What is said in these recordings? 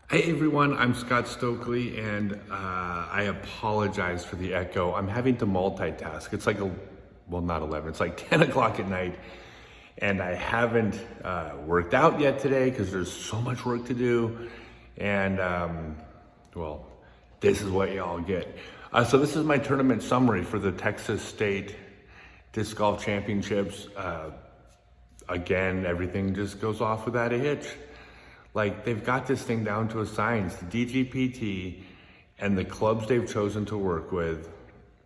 Hey everyone, I'm Scott Stokely and I apologize for the echo. I'm having to multitask. It's like not 11, it's like 10 o'clock at night and I haven't worked out yet today because there's so much work to do. And this is what y'all get. So this is my tournament summary for the Texas State Disc Golf Championships. Again, everything just goes off without a hitch. Like, they've got this thing down to a science. The DGPT and the clubs they've chosen to work with,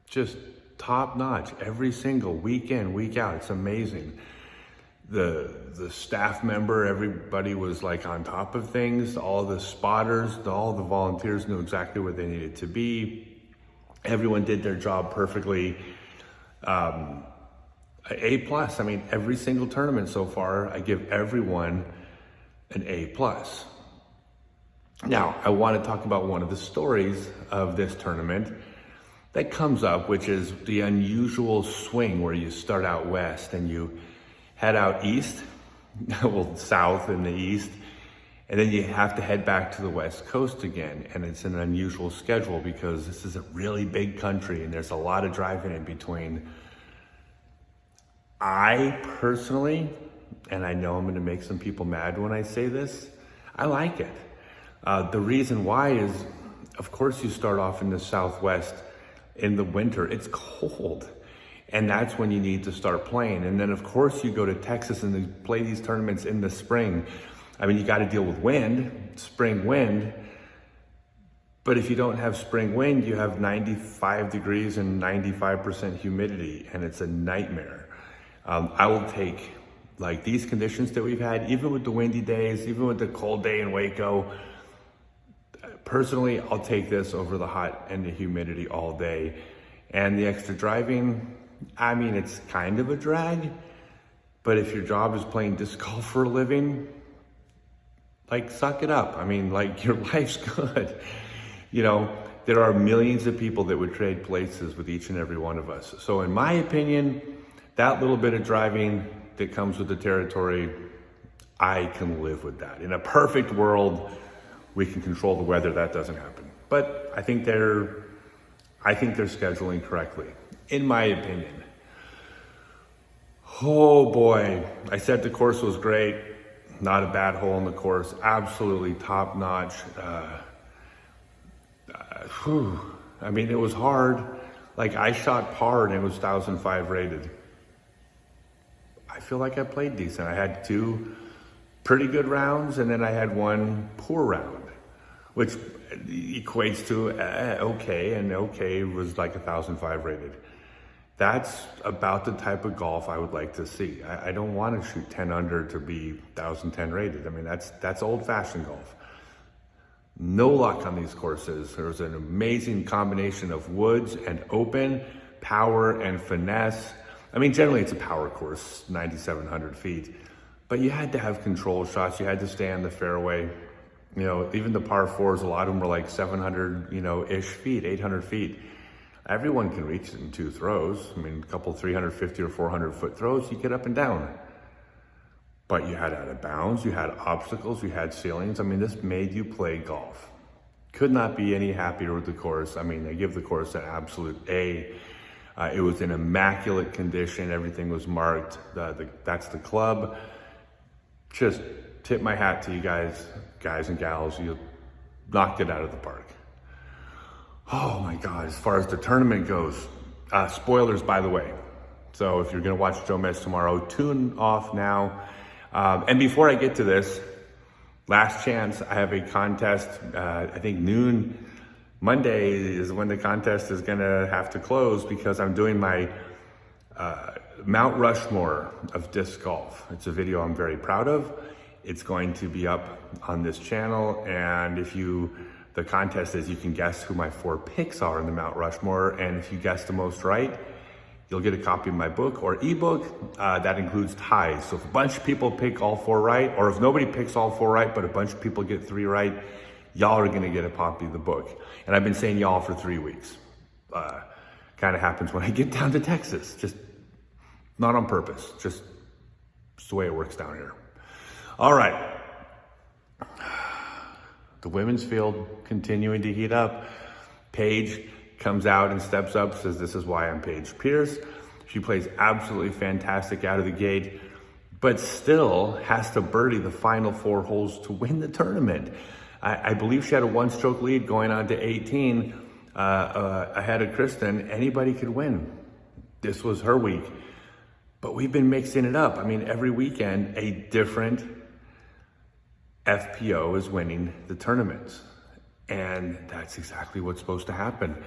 just top notch every single week in, week out. It's amazing. The staff member, everybody was like on top of things. All the spotters, all the volunteers knew exactly where they needed to be. Everyone did their job perfectly. A plus. I mean, every single tournament so far, I give everyone an A plus. Now, I want to talk about one of the stories of this tournament that comes up, which is the unusual swing where you start out west and you head out east, well, south in the east, and then you have to head back to the west coast again. And it's an unusual schedule because this is a really big country and there's a lot of driving in between. I personally, and I know I'm going to make some people mad when I say this, I like it. The reason why is, of course, you start off in the Southwest in the winter. It's cold, and that's when you need to start playing. And then, of course, you go to Texas and you play these tournaments in the spring. I mean, you got to deal with wind, spring wind. But if you don't have spring wind, you have 95 degrees and 95% humidity, and it's a nightmare. I will take like these conditions that we've had, even with the windy days, even with the cold day in Waco. Personally, I'll take this over the hot and the humidity all day. And the extra driving, I mean, it's kind of a drag, but if your job is playing disc golf for a living, like, suck it up. I mean, like, your life's good. You know, there are millions of people that would trade places with each and every one of us. So in my opinion, that little bit of driving that comes with the territory, I can live with that. In a perfect world, we can control the weather. That doesn't happen. But I think they're scheduling correctly, in my opinion. Oh boy, I said the course was great. Not a bad hole in the course. Absolutely top notch. I mean, it was hard. Like, I shot par and it was 1,005 rated. I feel like I played decent. I had 2 pretty good rounds and then I had 1 poor round, which equates to okay, and okay was like 1,005 rated. That's about the type of golf I would like to see. I don't want to shoot 10 under to be 1,010 rated. I mean, that's old-fashioned golf. No luck on these courses. There's an amazing combination of woods and open, power and finesse. I mean, generally it's a power course, 9,700 feet, but you had to have control shots. You had to stay on the fairway. You know, even the par fours, a lot of them were like 700, ish feet, 800 feet. Everyone can reach it in 2 throws. I mean, a couple 350 or 400 foot throws, you get up and down. But you had out of bounds, you had obstacles, you had ceilings. I mean, this made you play golf. Could not be any happier with the course. I mean, I give the course an absolute A. It was in immaculate condition. Everything was marked. That's the club. Just tip my hat to you guys and gals. You knocked it out of the park. Oh my God, as far as the tournament goes, spoilers, by the way. So if you're gonna watch Joe Mess tomorrow, tune off now. And before I get to this, last chance, I have a contest, I think noon Monday is when the contest is gonna have to close because I'm doing my Mount Rushmore of disc golf. It's a video I'm very proud of. It's going to be up on this channel, and the contest is you can guess who my 4 picks are in the Mount Rushmore, and if you guess the most right, you'll get a copy of my book or ebook. That includes ties. So if a bunch of people pick all 4 right, or if nobody picks all 4 right, but a bunch of people get 3 right, y'all are gonna get a copy of the book. And I've been saying y'all for 3 weeks. Kind of happens when I get down to Texas. Just not on purpose, just it's the way it works down here. All right. the women's field continuing to heat up. Paige comes out and steps up, says, "This is why I'm Paige Pierce." She plays absolutely fantastic out of the gate, but still has to birdie the final 4 holes to win the tournament. I believe she had a 1-stroke lead going on to 18 ahead of Kristen. Anybody could win. This was her week. But we've been mixing it up. I mean, every weekend, a different FPO is winning the tournaments. And that's exactly what's supposed to happen.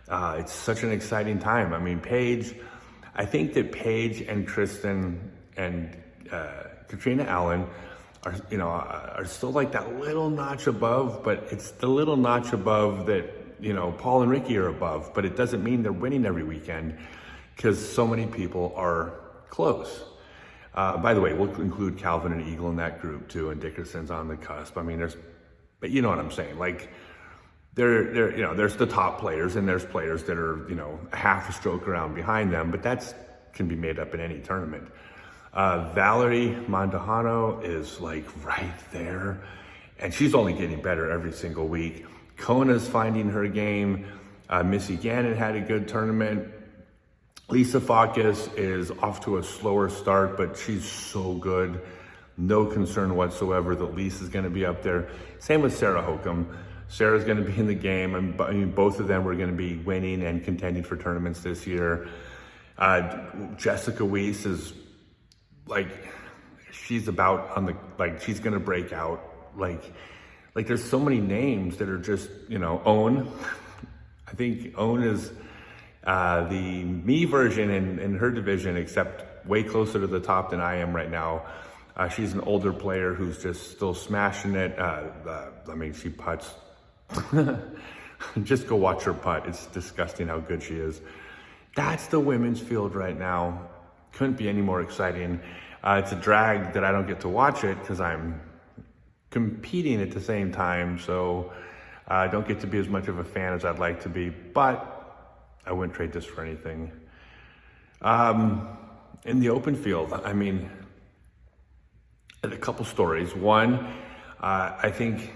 It's such an exciting time. I mean, Paige, I think that Paige and Kristen and Katrina Allen are still like that little notch above, but it's the little notch above that, Paul and Ricky are above, but it doesn't mean they're winning every weekend because so many people are close. By the way, we'll include Calvin and Eagle in that group too, and Dickerson's on the cusp. I mean, but you know what I'm saying? Like, there's the top players, and there's players that are, a half a stroke around behind them, but can be made up in any tournament. Valerie Montejano is like right there, and she's only getting better every single week. Kona's finding her game. Missy Gannon had a good tournament. Lisa Faucus is off to a slower start, but she's so good. No concern whatsoever that Lisa's going to be up there. Same with Sarah Hokum. Sarah's going to be in the game. I mean, both of them were going to be winning and contending for tournaments this year. Jessica Weiss is she's about on the, she's going to break out. Like there's so many names that are just, Own. I think Own is the me version in her division, except way closer to the top than I am right now. She's an older player who's just still smashing it. She putts. Just go watch her putt. It's disgusting how good she is. That's the women's field right now. Couldn't be any more exciting. It's a drag that I don't get to watch it because I'm competing at the same time. So I don't get to be as much of a fan as I'd like to be, but I wouldn't trade this for anything. In the open field, I mean, a couple stories. One, I think,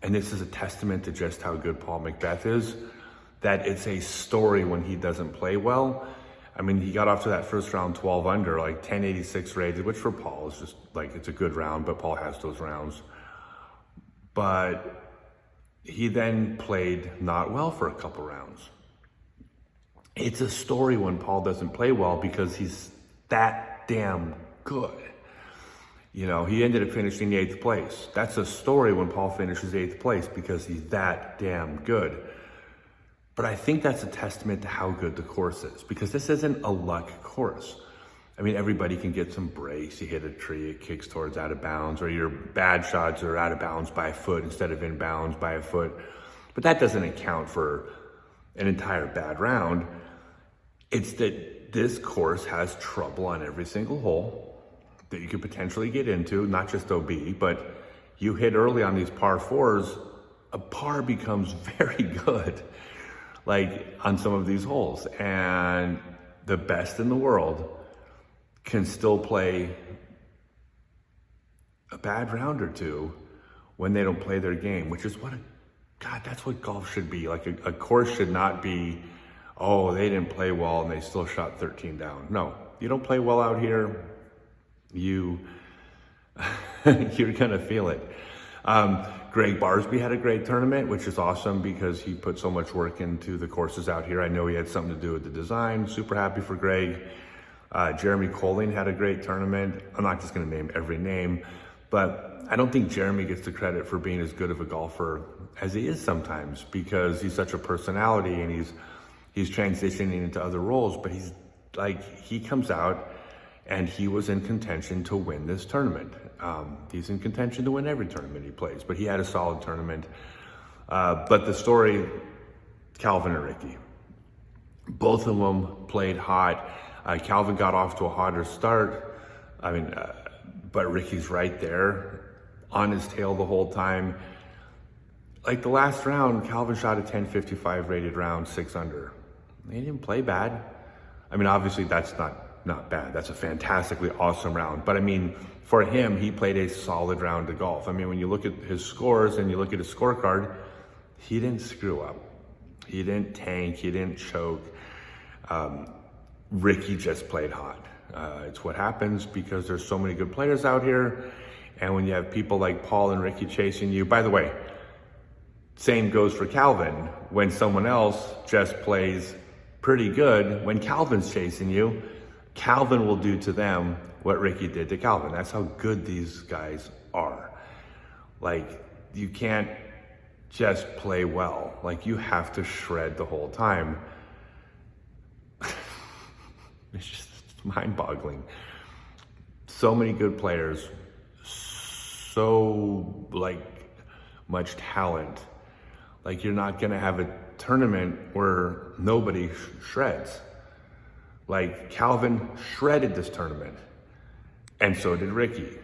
and this is a testament to just how good Paul McBeth is, that it's a story when he doesn't play well. I mean, he got off to that first round 12 under, 1086 rated, which for Paul is just it's a good round, but Paul has those rounds. But he then played not well for a couple rounds. It's a story when Paul doesn't play well because he's that damn good. He ended up finishing 8th place. That's a story when Paul finishes 8th place because he's that damn good. But I think that's a testament to how good the course is, because this isn't a luck course. I mean, everybody can get some breaks. You hit a tree, it kicks towards out of bounds, or your bad shots are out of bounds by a foot instead of in bounds by a foot. But that doesn't account for an entire bad round. It's that this course has trouble on every single hole that you could potentially get into, not just OB, but you hit early on these par 4s, a par becomes very good. On some of these holes, and the best in the world can still play a bad round or two when they don't play their game, which is that's what golf should be. A course should not be, oh, they didn't play well and they still shot 13 down. No, you don't play well out here, you're gonna feel it. Greg Barsby had a great tournament, which is awesome because he put so much work into the courses out here. I know he had something to do with the design. Super happy for Greg. Jeremy Colling had a great tournament. I'm not just going to name every name, but I don't think Jeremy gets the credit for being as good of a golfer as he is sometimes because he's such a personality and he's transitioning into other roles. But he comes out and he was in contention to win this tournament. He's in contention to win every tournament he plays, but he had a solid tournament. But the story, Calvin and Ricky, both of them played hot. Calvin got off to a hotter start. But Ricky's right there on his tail the whole time. The last round, Calvin shot a 1055 rated round, 6 under. He didn't play bad. Obviously that's not bad. That's a fantastically awesome round. But for him, he played a solid round of golf. I mean, when you look at his scores and you look at his scorecard, he didn't screw up. He didn't tank, he didn't choke. Ricky just played hot. It's what happens because there's so many good players out here. And when you have people like Paul and Ricky chasing you, by the way, same goes for Calvin. When someone else just plays pretty good, when Calvin's chasing you, Calvin will do to them what Ricky did to Calvin. That's how good these guys are. Like, you can't just play well. Like, you have to shred the whole time. It's just mind-boggling. So many good players, so like much talent. Like, you're not gonna have a tournament where nobody shreds. Like, Calvin shredded this tournament, and so did Ricky.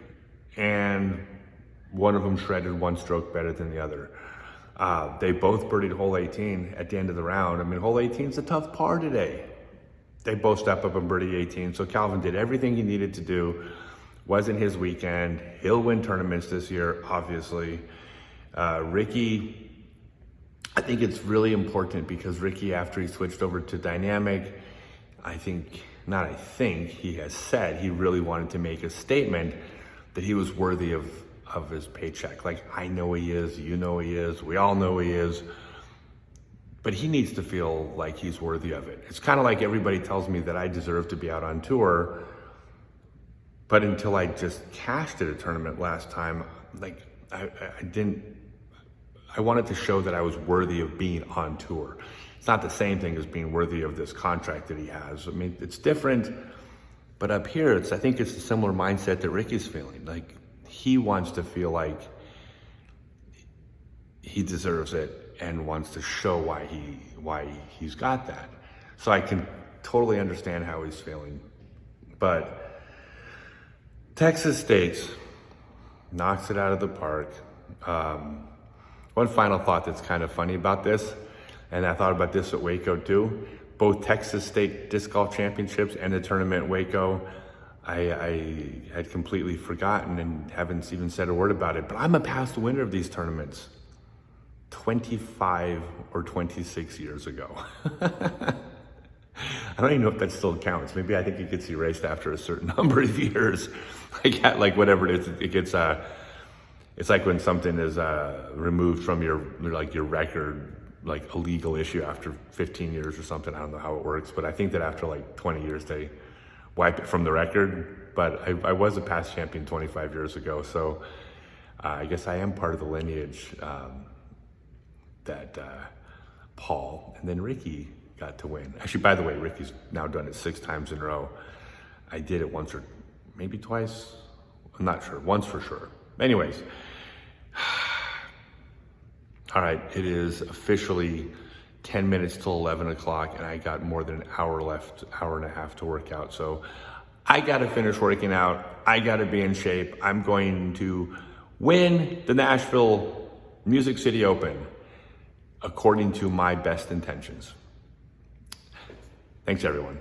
And one of them shredded one stroke better than the other. They both birdied hole 18 at the end of the round. I mean, hole 18 is a tough par today. They both stepped up and birdie 18. So Calvin did everything he needed to do. Wasn't his weekend. He'll win tournaments this year, obviously. Ricky, I think it's really important because Ricky, after he switched over to dynamic, he has said he really wanted to make a statement that he was worthy of his paycheck. Like, I know he is, you know he is, we all know he is, but he needs to feel like he's worthy of it. It's kind of like everybody tells me that I deserve to be out on tour, but until I just cashed at a tournament last time, like, I wanted to show that I was worthy of being on tour. It's not the same thing as being worthy of this contract that he has. I mean, it's different, but up here, I think it's a similar mindset that Ricky's feeling. Like, he wants to feel like he deserves it and wants to show why he's got that. So I can totally understand how he's feeling. But Texas State knocks it out of the park. One final thought that's kind of funny about this, and I thought about this at Waco too. Both Texas State Disc Golf Championships and the tournament at Waco, I had completely forgotten and haven't even said a word about it, but I'm a past winner of these tournaments 25 or 26 years ago. I don't even know if that still counts. Maybe I think it gets erased after a certain number of years. Like whatever it is, it gets, it's like when something is removed from your record, like a legal issue after 15 years or something. I don't know how it works, but I think that after like 20 years, they wipe it from the record. But I was a past champion 25 years ago, so I guess I am part of the lineage that Paul and then Ricky got to win. Actually, by the way, Ricky's now done it 6 times in a row. I did it once or maybe twice. I'm not sure. Once for sure. Anyways, all right, it is officially 10 minutes till 11 o'clock, and I got more than an hour left, hour and a half to work out. So I got to finish working out. I got to be in shape. I'm going to win the Nashville Music City Open according to my best intentions. Thanks, everyone.